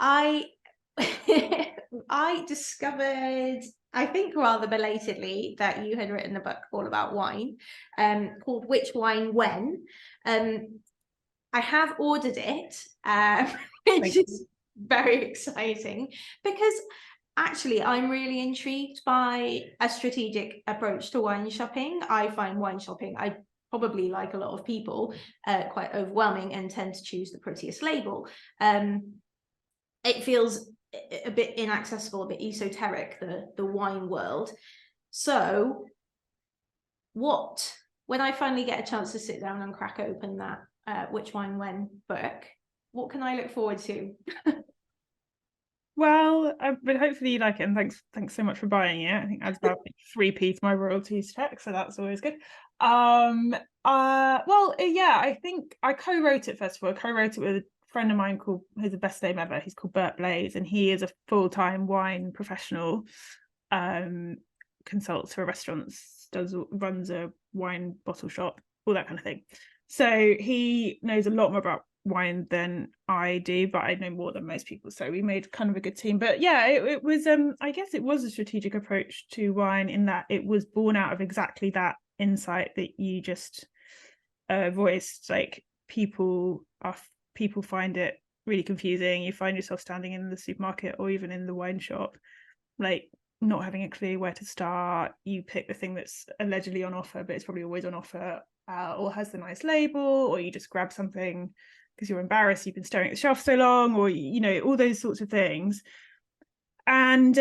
I I discovered, I think rather belatedly, that you had written a book all about wine, called Which Wine When. Um, I have ordered it, which Thank is very exciting because actually I'm really intrigued by a strategic approach to wine shopping. I find wine shopping, I probably, like a lot of people, quite overwhelming and tend to choose the prettiest label. It feels a bit inaccessible, a bit esoteric, the wine world. So when I finally get a chance to sit down and crack open that Which Wine When book, what can I look forward to? Well, but hopefully you like it, and thanks so much for buying it. I think that's about 3p to my royalties check, so that's always good. Yeah, I think I co-wrote it. First of all, I co-wrote it with a friend of mine called, who's the best name ever, he's called Bert Blaze, and he is a full-time wine professional, consults for restaurants, runs a wine bottle shop, all that kind of thing. So he knows a lot more about wine than I do, but I know more than most people, so we made kind of a good team. But yeah, it was I guess it was a strategic approach to wine, in that it was born out of exactly that insight that you just voiced. Like, people find it really confusing. You find yourself standing in the supermarket or even in the wine shop, like, not having a clue where to start. You pick the thing that's allegedly on offer, but it's probably always on offer, or has the nice label, or you just grab something because you're embarrassed, you've been staring at the shelf so long, or all those sorts of things. And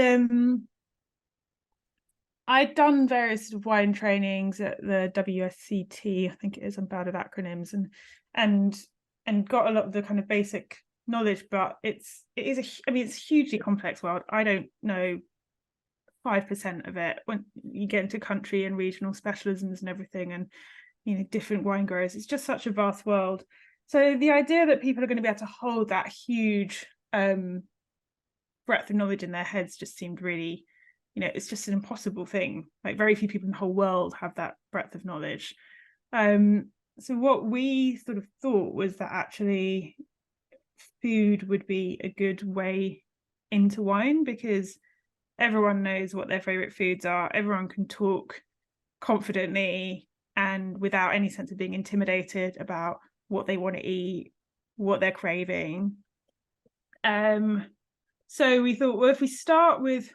I'd done various sort of wine trainings at the WSCT, I think it is, I'm bad at acronyms, and got a lot of the kind of basic knowledge, but it's a hugely complex world. I don't know 5% of it. When you get into country and regional specialisms and everything, and different wine growers, it's just such a vast world. So the idea that people are going to be able to hold that huge breadth of knowledge in their heads just seemed really, it's just an impossible thing. Like, very few people in the whole world have that breadth of knowledge. So what we sort of thought was that actually food would be a good way into wine, because everyone knows what their favorite foods are. Everyone can talk confidently and without any sense of being intimidated about what they want to eat, what they're craving. So we thought, well, if we start with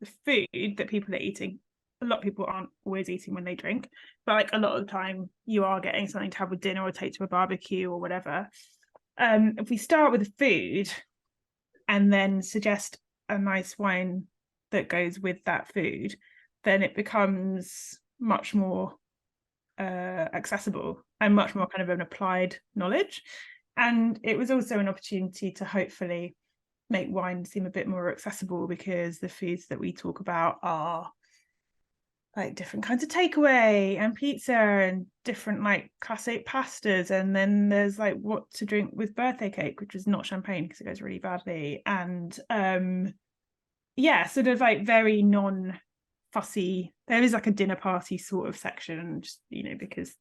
the food that people are eating, a lot of people aren't always eating when they drink, but like a lot of the time you are getting something to have with dinner or take to a barbecue or whatever. If we start with the food and then suggest a nice wine that goes with that food, then it becomes much more accessible and much more kind of an applied knowledge. And it was also an opportunity to hopefully make wine seem a bit more accessible, because the foods that we talk about are like different kinds of takeaway and pizza and different like classic pastas, and then there's like what to drink with birthday cake, which is not champagne because it goes really badly, and yeah, sort of like very non-fussy. There is like a dinner party sort of section, just because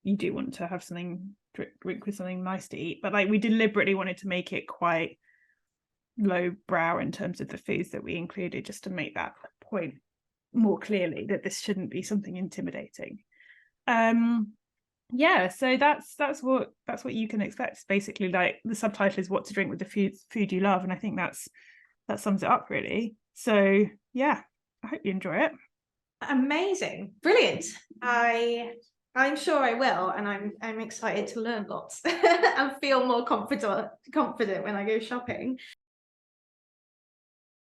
you do want to have something, drink with something nice to eat, but like we deliberately wanted to make it quite low brow in terms of the foods that we included, just to make that point more clearly, that this shouldn't be something intimidating. Yeah, so that's what you can expect. Basically, like, the subtitle is what to drink with the food you love, and I think that sums it up really. So yeah, I hope you enjoy it. Amazing, brilliant. I'm sure I will, and I'm excited to learn lots and feel more confident when I go shopping.